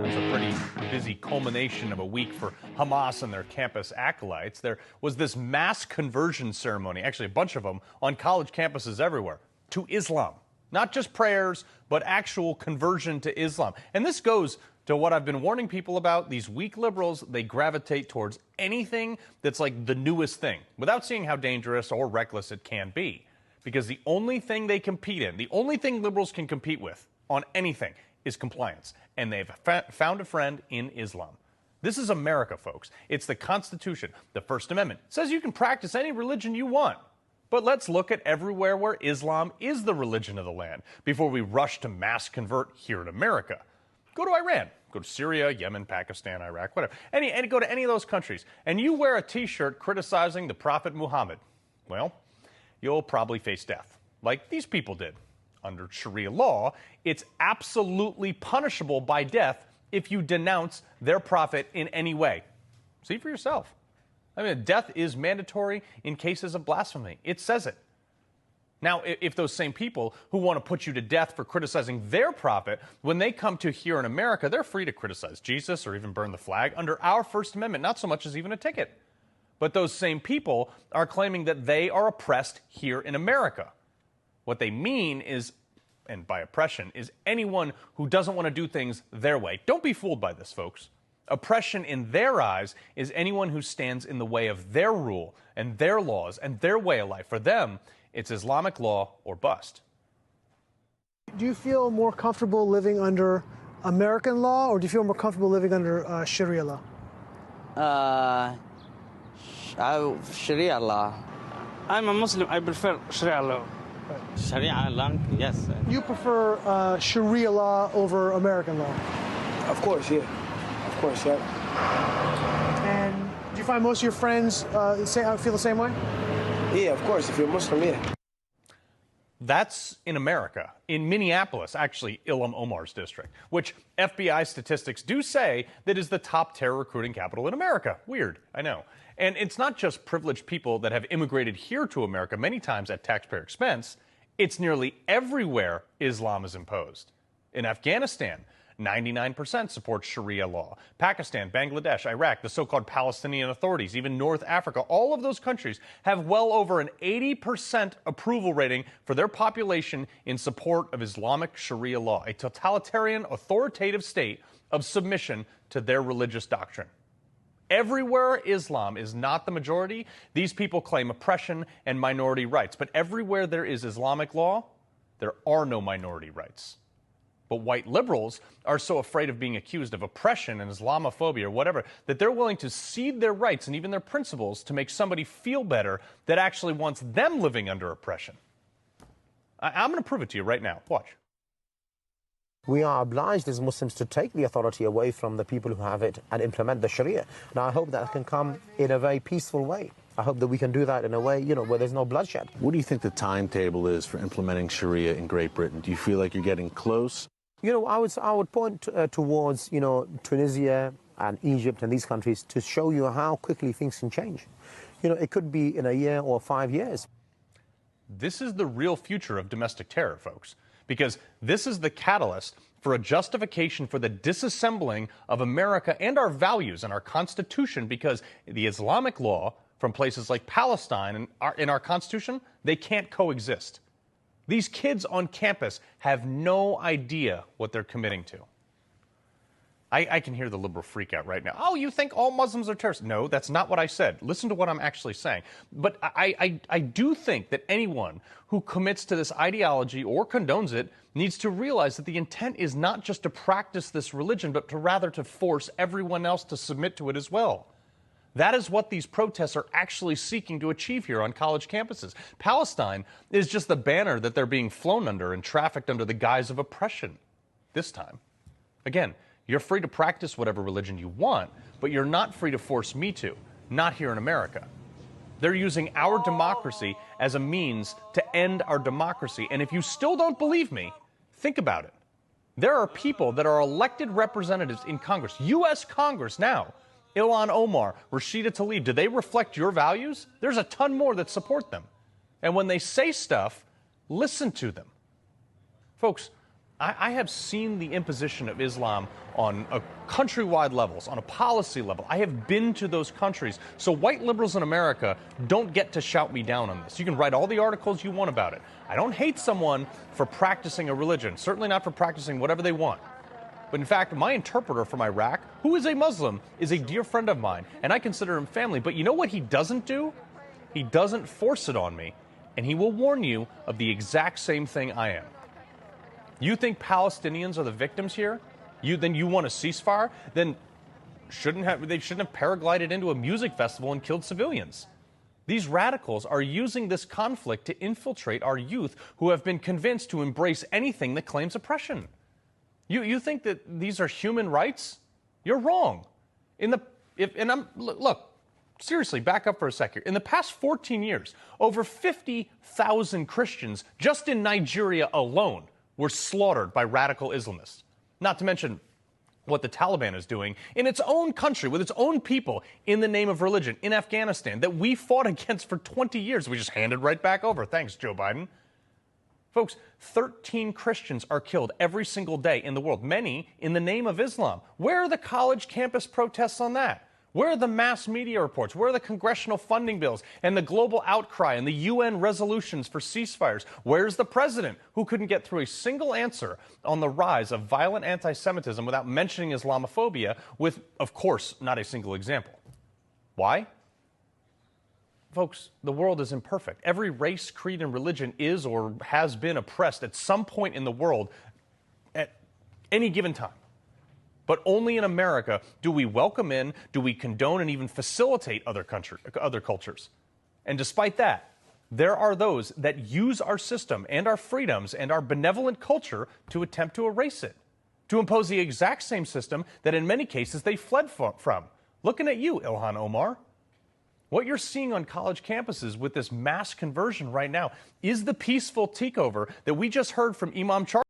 It's a pretty busy culmination of a week for Hamas and their campus acolytes. There was this mass conversion ceremony, actually a bunch of them, on college campuses everywhere, to Islam. Not just prayers, but actual conversion to Islam. And this goes to what I've been warning people about. These weak liberals, they gravitate towards anything that's like the newest thing, without seeing how dangerous or reckless it can be. Because the only thing they compete in, the only thing liberals can compete with on anything, is compliance. And they've found a friend in Islam. This is America, folks. It's the Constitution. The First Amendment says you can practice any religion you want. But let's look at everywhere where Islam is the religion of the land before we rush to mass convert here in America. Go to Iran. Go to Syria, Yemen, Pakistan, Iraq, whatever. Go to any of those countries, and you wear a T-shirt criticizing the Prophet Muhammad. Well, you'll probably face death, like these people did. Under Sharia law, it's absolutely punishable by death if you denounce their prophet in any way. See for yourself. I mean, death is mandatory in cases of blasphemy. It says it. Now, if those same people who want to put you to death for criticizing their prophet, when they come to here in America, they're free to criticize Jesus or even burn the flag under our First Amendment, not so much as even a ticket. But those same people are claiming that they are oppressed here in America. What they mean is, and by oppression, is anyone who doesn't want to do things their way. Don't be fooled by this, folks. Oppression in their eyes is anyone who stands in the way of their rule and their laws and their way of life. For them, it's Islamic law or bust. Do you feel more comfortable living under American law, or do you feel more comfortable living under Sharia law? Sharia law. I'm a Muslim. I prefer Sharia law. Sharia law, yes. You prefer Sharia law over American law? Of course, yeah. Of course, yeah. And do you find most of your friends feel the same way? Yeah, of course. If you're Muslim, yeah. That's in America, in Minneapolis, actually Ilham Omar's district, which FBI statistics do say that is the top terror recruiting capital in America. Weird, I know. And it's not just privileged people that have immigrated here to America, many times at taxpayer expense. It's nearly everywhere Islam is imposed. In Afghanistan, 99% support Sharia law. Pakistan, Bangladesh, Iraq, the so-called Palestinian authorities, even North Africa, all of those countries have well over an 80% approval rating for their population in support of Islamic Sharia law, a totalitarian, authoritative state of submission to their religious doctrine. Everywhere Islam is not the majority, these people claim oppression and minority rights. But everywhere there is Islamic law, there are no minority rights. But white liberals are so afraid of being accused of oppression and Islamophobia or whatever that they're willing to cede their rights and even their principles to make somebody feel better that actually wants them living under oppression. I'm going to prove it to you right now. Watch. We are obliged as Muslims to take the authority away from the people who have it and implement the Sharia. Now, I hope that can come in a very peaceful way. I hope that we can do that in a way, where there's no bloodshed. What do you think the timetable is for implementing Sharia in Great Britain? Do you feel like you're getting close? I would point towards, Tunisia and Egypt and these countries to show you how quickly things can change. It could be in a year or 5 years. This is the real future of domestic terror, folks, because this is the catalyst for a justification for the disassembling of America and our values and our Constitution, because the Islamic law from places like Palestine and in our Constitution, they can't coexist. These kids on campus have no idea what they're committing to. I can hear the liberal freak out right now. Oh, you think all Muslims are terrorists? No, that's not what I said. Listen to what I'm actually saying. But I do think that anyone who commits to this ideology or condones it needs to realize that the intent is not just to practice this religion, but to rather to force everyone else to submit to it as well. That is what these protests are actually seeking to achieve here on college campuses. Palestine is just the banner that they're being flown under and trafficked under the guise of oppression this time. Again, you're free to practice whatever religion you want, but you're not free to force me to, not here in America. They're using our democracy as a means to end our democracy. And if you still don't believe me, think about it. There are people that are elected representatives in Congress, U.S. Congress now, Ilhan Omar, Rashida Tlaib, do they reflect your values? There's a ton more that support them. And when they say stuff, listen to them. Folks, I have seen the imposition of Islam on a countrywide levels, on a policy level. I have been to those countries. So white liberals in America don't get to shout me down on this. You can write all the articles you want about it. I don't hate someone for practicing a religion, certainly not for practicing whatever they want. But in fact, my interpreter from Iraq, who is a Muslim, is a dear friend of mine, and I consider him family. But you know what he doesn't do? He doesn't force it on me, and he will warn you of the exact same thing I am. You think Palestinians are the victims here? Then you want a ceasefire? Then they shouldn't have paraglided into a music festival and killed civilians. These radicals are using this conflict to infiltrate our youth who have been convinced to embrace anything that claims oppression. You think that these are human rights? You're wrong. Look, seriously, back up for a second. In the past 14 years, over 50,000 Christians just in Nigeria alone were slaughtered by radical Islamists. Not to mention what the Taliban is doing in its own country, with its own people, in the name of religion, in Afghanistan, that we fought against for 20 years. We just handed right back over. Thanks, Joe Biden. Folks, 13 Christians are killed every single day in the world, many in the name of Islam. Where are the college campus protests on that? Where are the mass media reports? Where are the congressional funding bills and the global outcry and the UN resolutions for ceasefires? Where's the president who couldn't get through a single answer on the rise of violent anti-Semitism without mentioning Islamophobia with, of course, not a single example? Why? Folks, the world is imperfect. Every race, creed, and religion is or has been oppressed at some point in the world at any given time. But only in America do we welcome in, do we condone, and even facilitate other cultures. And despite that, there are those that use our system and our freedoms and our benevolent culture to attempt to erase it, to impose the exact same system that in many cases they fled from. Looking at you, Ilhan Omar. What you're seeing on college campuses with this mass conversion right now is the peaceful takeover that we just heard from Imam Charles.